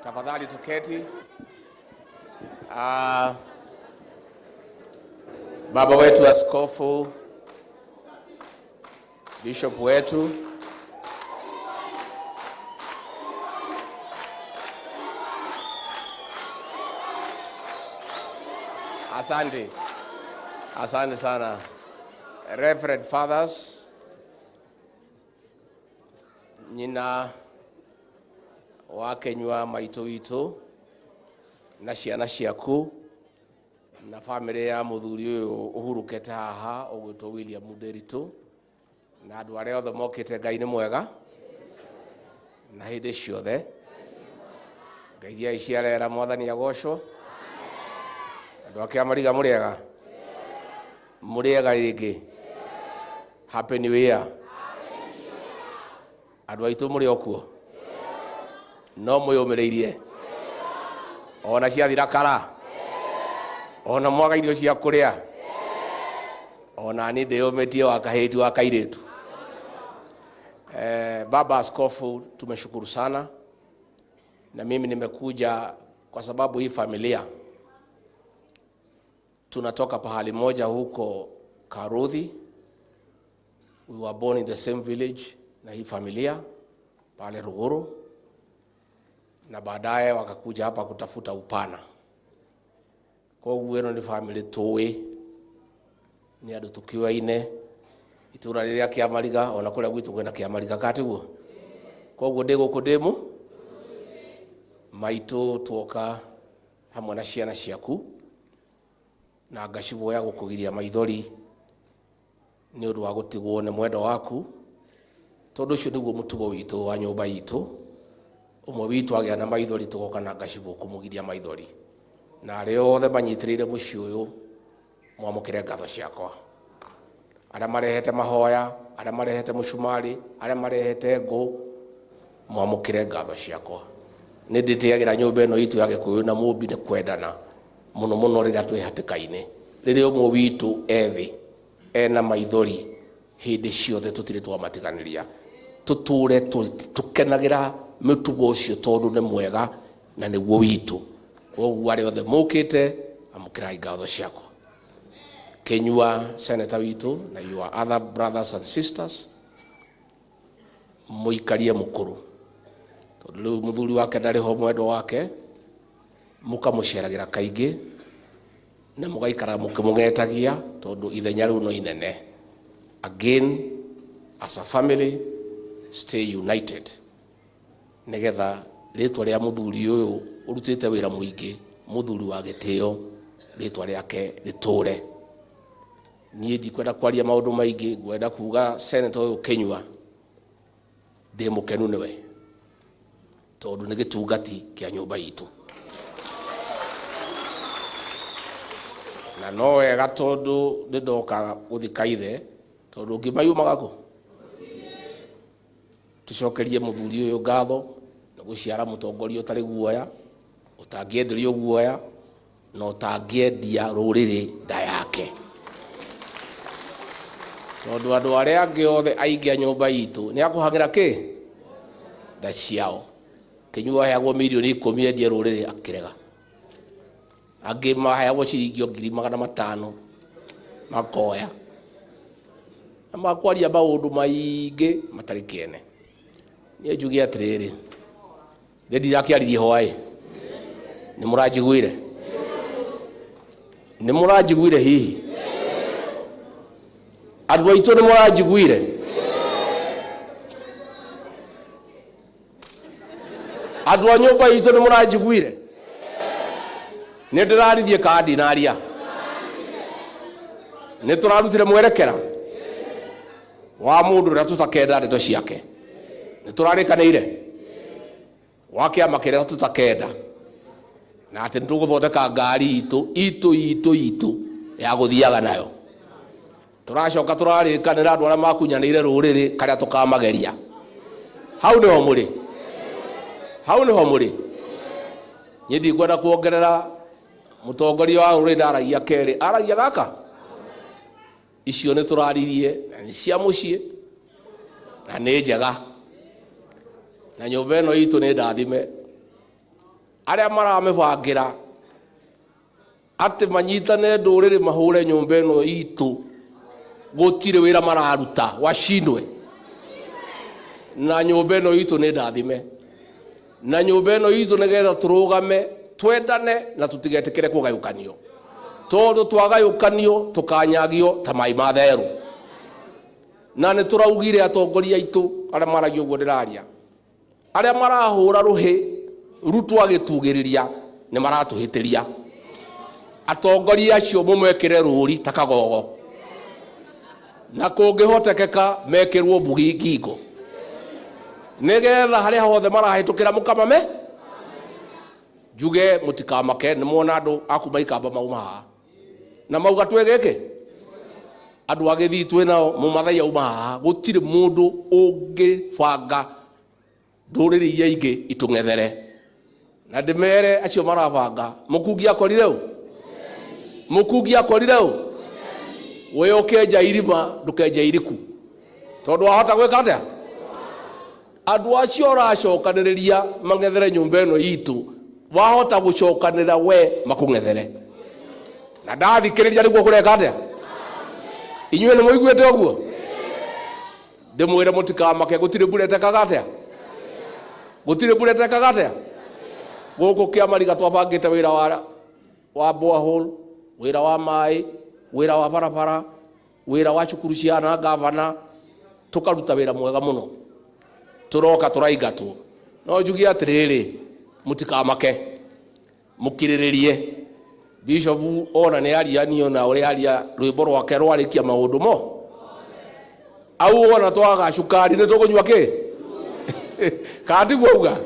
Tafadhali tuketi. Baba wetu askofu, bishop wetu, asante sana. Reverend fathers, nyina wa Kinyua maitũ witũ na ciana ciaku na family ya muthuri ũyũ ũhurũkete haha ũgwĩtwo William Nderitu na andũ arĩa othe mokĩte. Ngai nĩ mwega na hĩndĩ ciothe. Ngai iria iciarera mwathani agocwo. Andũ ake amariga mũrĩega rĩngĩ. Happy New Year. Andũ aitũ mũrĩ okuo no mwĩyũmĩrĩirie ona ciathira kara ona mwaga irio cia kũrĩa ona ni ndĩyũmĩtie wa kahĩti wa kairĩtu. Baba askofu, tumeshukuru sana, na mimi nimekuja kwa sababu hii familia tunatoka pahali moja huko Karuthi. We were born in the same village na hii familia pale Ruguru, na baadaye wakakuja hapa kutafuta upana. Kwa hiyo ni family towe ni andu tukiwa ine itura riria kiamariga ona kuria gwitu kwenda kiamariga katiguo. Kwa hiyo ndego kudemu maitu tuoka hamwe na ciana ciaku na Gachagua ya gukugiria maithori ni undu wa gutigwo ni mwendo waku, tondu ucio niguo mutugo witu wa nyumba yitu. Umwe witu agia na maithori tugoka na Gachagua kumugiria maithori, na rĩo othe manyitirĩire mũciĩ ũyũ mwamũkĩre ngatho ciakwa. Arĩa marehete mahoya, arĩa marehete mũcumari, arĩa marehete ngũ, mwamũkĩre ngatho ciakwa. Nĩ ndĩtĩagĩra nyũmba ĩno itu ya Gĩkũyũ na mũmbi nĩ kwendana mũno mũno rĩrĩa twĩ hatĩka-inĩ. Rĩrĩa ũmwe witũ ethĩ ena maithori hĩndĩ ciothe tũtirĩ twamatiganĩria. Tũtũre tũkenagĩra mĩtugo ũcio tondũ nĩ mwega na nĩguo witũ. Koguo arĩa othe mũkĩte amũkĩrai ngatho ciakwa. Kinyua senator witũ na your other brothers and sisters, mũikarie mũkũrũ tondũ rĩu mũthuri wake ndarĩ ho mwendo wake, mũkamũceragĩra kaingĩ na mũgaikara mũkĩmũgetagia tondũ ithenya rĩu no inene. Again, as a family, stay united nigetha rĩtwa rĩa mũthuri ũyũ urutite wĩra mũingĩ, mũthuri wa gĩtĩo, rĩtwa rĩake rĩtũre. Niĩ ndikwenda kwaria maũndũ maingĩ, ngwenda kuga senator ũyũ Kinyua ndĩ mũkenu nĩwe tondũ nĩ gĩtungati kĩa nyũmba itũ, na no wega tondũ ndĩndoka gũthika ithe tondũ ngĩmayumaga kũ. Tucokerie mũthuri ũyũ ngatho na gũciara mũtongoria ũtarĩ guoya, ũtangĩenderio guoya na ũtangĩendia rũrĩrĩ nda yake. Tondũ andũ arĩa angĩ othe aingĩ a nyũmba itũ nĩ akũhagĩra kĩ nda ciao. Kinyua aheagwo mirioni 10 endie rũrĩrĩ akĩrega, angĩ maheagwo ciringi 500,000 makoya na makwaria maũndũ maingĩ matarĩ kĩene. Niĩ njuge atĩrĩrĩ, ndĩrakĩaririe hwaĩ, nĩ mũranjiguire hihi? Andũ aitũ nĩ mũranjiguire? Andũ a nyũmba itũ nĩ mũranjiguire? Nĩ ndĩraririe kandi naria, nĩ tũrarutire mwerekera wa mũndũ ũrĩa tũtakenda ndeto ciake. Nĩ tũrarĩkanĩire wa kĩama kĩrĩa tũtakenda na atĩ nĩtũgũthondeka ngari itũ ya gũthiaga nayo. Tũracoka tũrarĩkanĩra andũ arĩa makunyanĩire rũrĩrĩ karĩa tũkamageria. Hau nĩho mũrĩ. Niĩ ndikwenda kuongerera mũtongoria wa rũrĩrĩ ndaragia kerĩ, aragia gaka. Icio nĩ tũraririe na nĩ cia mũciĩ na nĩ njega, na nyũmba ĩno itũ nĩ ndathime aria maramebangira ati manyitane nduriri mahure nyumba ino itu gutire wira mararuta washindwe na nyumba ino itu ni ndathime na nyumba ino itu nigetha turugame twendane na tutigetikire kugayukanio tondu twagayukanio tukanyagio ta mai matheru na ni turaugire atongoria itu aria maragio guo ndiraria aria marahura ruhi Ruto agitugiriria ni maratuhitiria atongoria acio mumekire ruri ta kagogo na kungihotekeka mekirwo mbugi ngingo nigetha haria hothe marahitukira mukamame juge mutikamake ni mona andu akuma ikamba mauma haha na mauga twegeke andu agithi twinao mumathai auma haha gutire mundu ungibanga nduriri iria ingi itung'ethere na ndimere acio marabanga mukungi akorire u mukungi akorire u we ukenja irima ndukenja iriku tondu wahota gwika atia andu acio uracokaniriria mang'ethere nyumba ino itu wahota gucokanira we makung'ethere na ndathikiriria niguo kureka atia inyuĩ nĩ mũiguĩte ũguo ndĩmwĩre mũtikamake gũtirĩ mbura ĩtekaga atia gũtirĩ mbura ĩtekaga atia gũkũ kĩamariga twabangĩte wĩra wa borehole wĩra wa maĩ wĩra wa barabara wĩra wa cukuru ciana gavana tũkaruta wĩra mwega mũno tũroka tũraingatwo no njugie atĩrĩrĩ mũtikamake mũkirĩrĩrie Bishop ona nĩ arianio na ũrĩa aria rwĩmbo rwake rwarĩkia maũndũ mo au ona twaga cukari nĩ tũkũnyua kĩ kandi guauga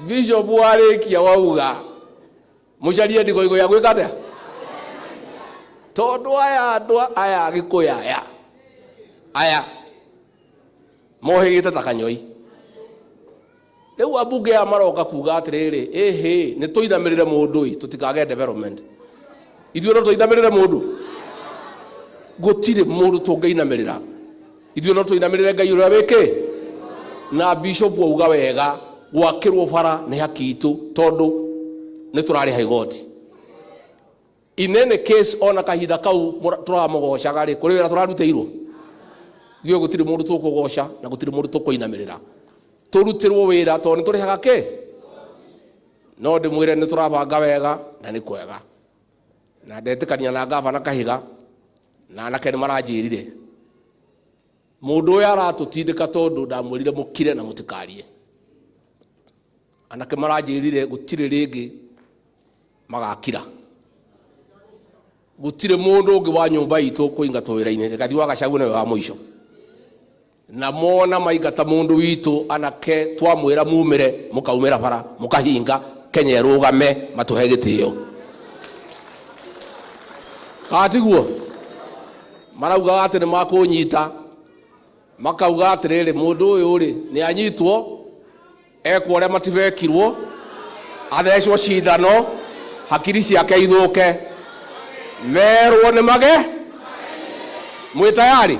Bishop warĩkia wauga mũcarie ndĩgoigo ya gwĩka atĩa tondu andu aya agikuya aya mohigite ta kanyoi riu abunge ya maroka kuga atiriri ehe ni tuinamirire mundu tutikage development ithuĩ no tuinamirire mundu gutire mundu tungeinamirira ithuĩ no tuinamirire Ngai ũrĩa wĩkĩ na Bishop auga wega gwakĩrwo bara nĩ haki itu tondu nĩ tũrarĩha igoti in any case ona kahinda kau turamugocaga ri kuri wira turarutĩirwo ithuĩ gũtirĩ mũndũ tũkũgoca na gũtirĩ mũndũ tũkũinamirĩra turutirwo wira tondu turihaga kĩ no ndimwire ni turabanga wega na ni kwega na ndetikania na gavana Kahiga na anake ni maranjirire mundu uyu aratutindika tondu ndamwirire mukire na mutikarie anake maranjirire gutire ringi magakira gutire mundu ungi wa nyumba itu kuingatwo wira-ini Rigathi wa Gachagua niwe wa muico na mona maigata mundu witu anake twamwira mumire mukaumira bara mukahinga Kenya rugame matuhe gitio katiguo marauga ati ni makunyita makauga atiriri mundu uyu ri ni anyitwo ekwo uria mativekirwo athecwo cindano hakiri ciake ithuke merwo ni mage mwi tayari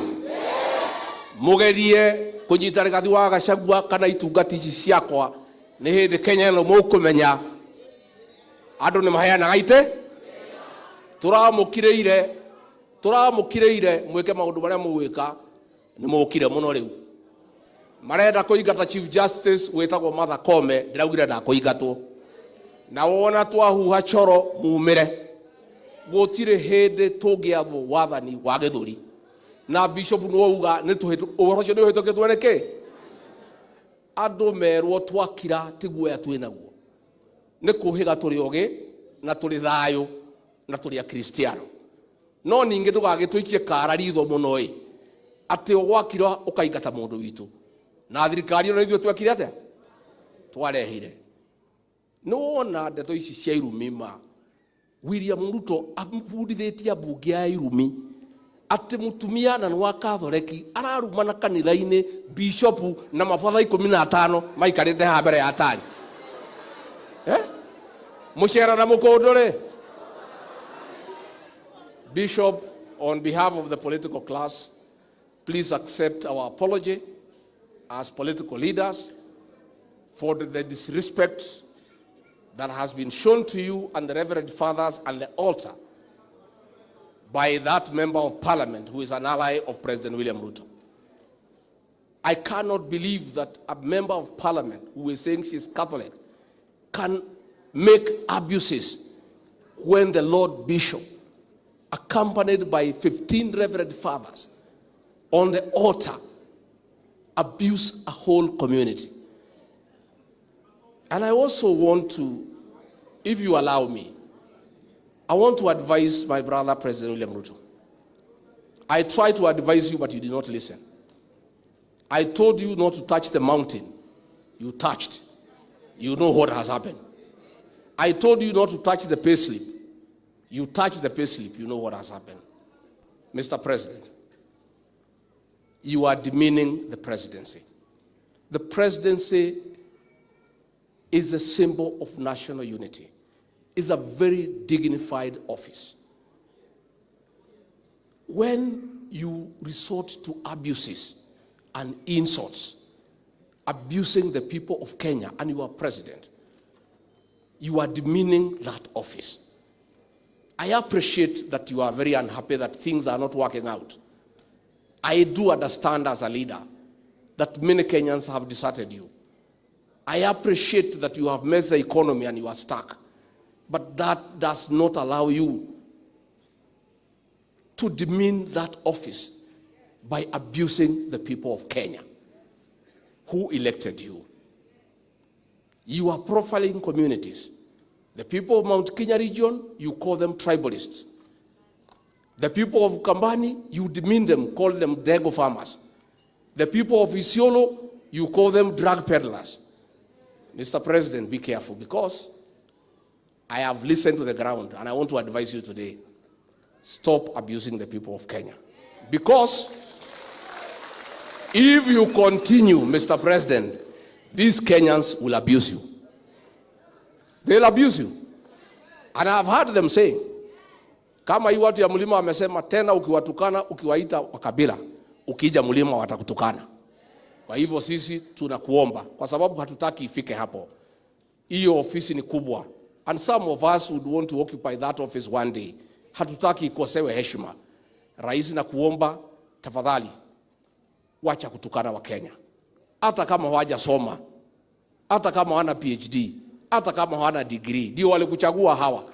mugerie kunyita Rigathi wa Gachagua kana itungati ici ciakwa ni hindi Kenya ino mukumenya andu ni maheanaga ite turamukiriire mwike maundu maria mugwika ni mukire muno riu marenda kuingata Chief Justice wetagwo Martha Koome ndiraugire ndakuingatwo na wona twahuha choro mumire gutire hindi tungiathwo wathani wa githuri na Bishop nwauga ni tuhitu uhoro cio ni uhitũkĩtwo nĩkĩ andu merwo twakira tiguoya twinaguo ni kuhiga turi ogi na turi thayo na turi akristiano no ningi ndugagitwikie kara ritho muno ati ogwakira ukaingata mundu witu na thirikari no ithuĩ twekire atia twarehire nona ndeto ici cia irumi ma William Ruto amfundithitie mbunge ya irumi ati mutumia na wa Catholic ararumana kanitha-ini Bishop na mabatha 15 maikarite ha mbere ya atari mucera na mukundu ri Bishop, on behalf of the political class, please accept our apology as political leaders for the disrespect that has been shown to you and the Reverend Fathers and the altar by that member of parliament who is an ally of President William Ruto. I cannot believe that a member of parliament who is saying she's Catholic can make abuses when the Lord Bishop, accompanied by 15 Reverend Fathers on the altar, abuse a whole community. And I also want to, if you allow me, I want to advise my brother, President William Ruto. I tried to advise you, but you did not listen. I told you not to touch the mountain. You touched. You know what has happened. I told you not to touch the payslip. You touched the payslip. You know what has happened. Mr. President, you are demeaning the presidency. The presidency is a symbol of national unity. It's a very dignified office. When you resort to abuses and insults, abusing the people of Kenya, and you are president, you are demeaning that office. I appreciate that you are very unhappy that things are not working out. I do understand as a leader that many Kenyans have deserted you. I appreciate that you have messed the economy and you are stuck. But that does not allow you to demean that office by abusing the people of Kenya who elected you. You are profiling communities. The people of Mount Kenya region, you call them tribalists. The people of Kambani, you demean them, call them Dego farmers. The people of Isiolo, you call them drug peddlers. Mr. President, be careful, because I have listened to the ground, and I want to advise you today, stop abusing the people of Kenya. Because if you continue, Mr. President, these Kenyans will abuse you. They'll abuse you. And I've heard them saying, kama hii watu ya mlima wamesema tena ukiwatukana, ukiwaita wakabila, ukija mlima watakutukana. Kwa hivyo sisi tunakuomba, kwa sababu hatutaki ifike hapo. Hiyo ofisi ni kubwa. And some of us would want to occupy that office one day. Hatutaki ikosewe heshima. Rais na kuomba, tafadhali, wacha kutukana wa Kenya. Hata kama hawajasoma, hata kama wana PhD, hata kama hawana degree, ndio walikuchagua hawa.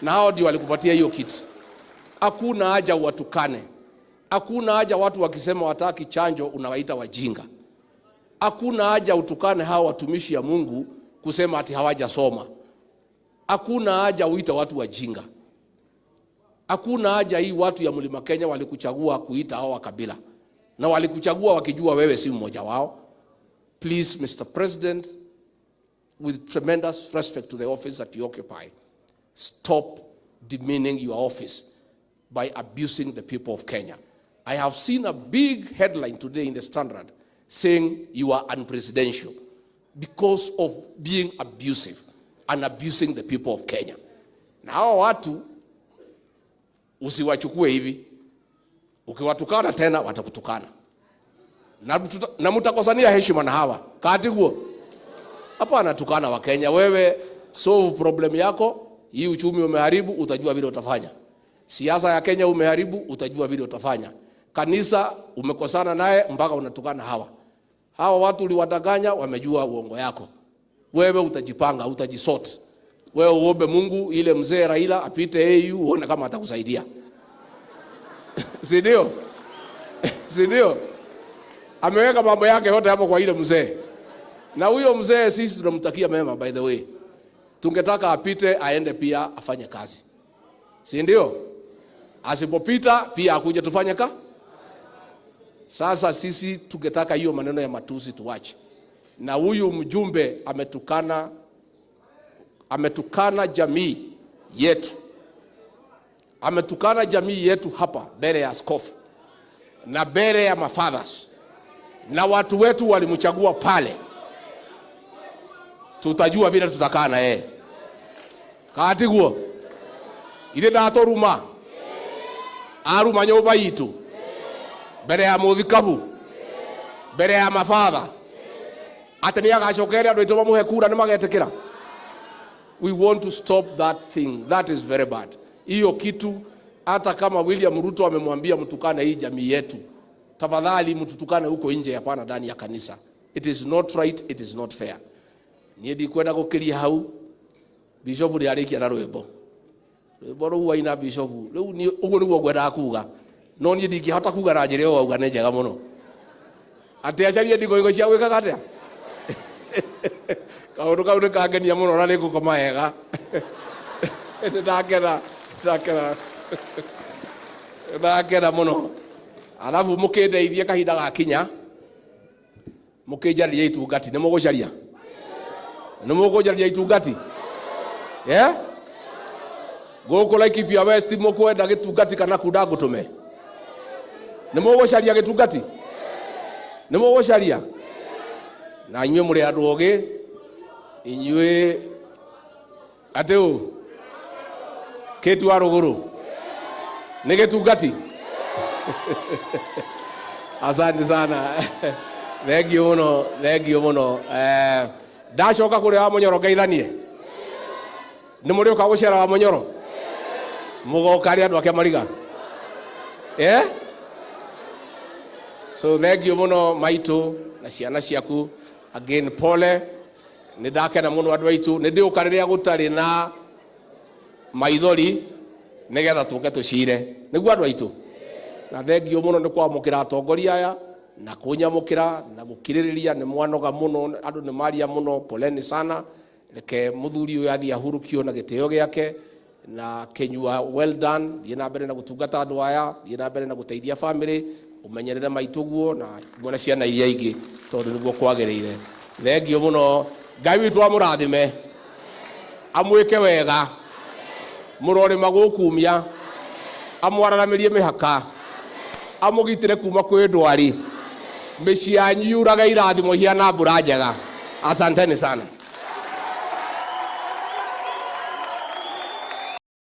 Na hao ndio walikupatia hiyo kiti. Hakuna haja watukane. Hakuna haja watu wakisema wataki chanjo unawaita wajinga. Hakuna haja utukane hao watumishi ya Mungu kusema ati hawajasoma. Hakuna haja uita watu wajinga. Hakuna haja hii watu ya Mlima Kenya walikuchagua kuita hao wakabila. Na walikuchagua wakijua wewe si mmoja wao. Please, Mr. President, with tremendous respect to the office that you occupy, stop demeaning your office by abusing the people of Kenya. I have seen a big headline today in the Standard saying you are unpresidential because of being abusive and abusing the people of Kenya. Na hao watu usiwachukue hivi. Ukiwatukana tena watakutukana. Na mtakosania heshima na hawa. Kati huo. Hapa anatukana wa Kenya. Wewe solve problem yako. Hii uchumi umeharibu, utajua vile utafanya. Siasa ya Kenya umeharibu, utajua vile utafanya. Kanisa umekosana naye mpaka unatukana hawa. Hawa watu uliwadanganya, wamejua uongo yako. Wewe utajipanga, utajisort. Wewe uombe Mungu ile mzee Raila apite AU uone kama atakusaidia. Si ndio? Si ndio? Ameweka mambo yake yote hapo kwa ile mzee. Na huyo mzee sisi tunamtakia mema, by the way. Tungetaka apite aende pia afanye kazi. Si ndio? Asipopita pia akuje tufanye kazi. Sasa sisi tungetaka hiyo maneno ya matusi tuache. Na huyu mjumbe ametukana jamii yetu. Ametukana jamii yetu hapa mbele ya askofu na mbele ya mafathers. Na watu wetu walimchagua pale. Tutajua vile tutakaa na yeye. Kati guo. Ile ndatoruma. Aruma nyoba yitu. Mbere ya muthikabu. Mbere ya mafather. Ati ni agacokera andu itu bamuhe kura ni magetekira. We want to stop that thing. That is very bad. Hiyo kitu hata kama William Ruto amemwambia mtukane hii jamii yetu, tafadhali mtutukane huko nje, hapana ndani ya kanisa. It is not right, it is not fair. Niĩ ndikwenda gũkĩria hau. Bishop nĩ arĩkia na rwĩmbo. Rwĩmbo rũu waina Bishop. Rĩu ni ũguo nĩguo ngwendaga kuga. No niĩ ndingĩhota kuga na njĩra ĩyo wauga nĩ njega mũno. Atĩ acarie ndingo cia gwĩkaga atĩa? Kaũndũ kau nĩ kangenia mũno na nĩ ngũkoma wega. Ndakena mũno. Alafu mũkĩndeithie kahinda gakinya. Mũkĩnjarĩria itungati. Nĩ mũgũcaria? Nĩ mũgũcaria itungati? Yeah? Gũkũ Laikipia West mũkwenda gĩtungati kana kunda ngũtũme? Nĩ mũgũcaria gĩtungati? Nĩ mũgũcaria? Na inyuĩ mũrĩ andũ ogĩ, inyuĩ atĩ ũũ Kĩtu wa rũgũrũ nĩ gĩtungati? Asante sana. Thank you mũno. Ndacoka kũrĩa wa Mũnyoro ngeithanie. Nĩ mũrĩ ũka gũcera wa Mũnyoro? Mũgoka arĩ andũ ake mariga? Yeah? So thank you mũno maitũ na ciana ciaku. Again pole. Nĩ ndakena mũno andũ aitũ. Nĩ ndĩũka rĩrĩa gũtarĩ na maithori nĩgetha tũke tũcire. Nĩguo andũ aitũ. Na thank you mũno nĩ kwamũkĩra atongoria aya na kũnyamũkĩra na gũkirĩrĩria. Nĩ mwanoga mũno, andũ nĩ maria mũno. Poleni sana. Reke mũthuri ũyũ athiĩ ahurũkio na gĩtĩo gĩake. Na Kinyua, well done. Thiĩ na mbere na gũtungata andũ aya, thiĩ na mbere na gũteithia family, ũmenyerere maitũguo na mwana ciana iria ingĩ tondũ nĩguo kwagĩrĩire. Thank you mũno. Ngai witũ amũrathime, amwĩke wega, mũrore magũkumia, amwararamĩrie mĩhaka, amũgitĩre kuma kwĩ ndwari, mĩciĩ yanyu yuraga irathimo hiana mbura njega. Asanteni sana.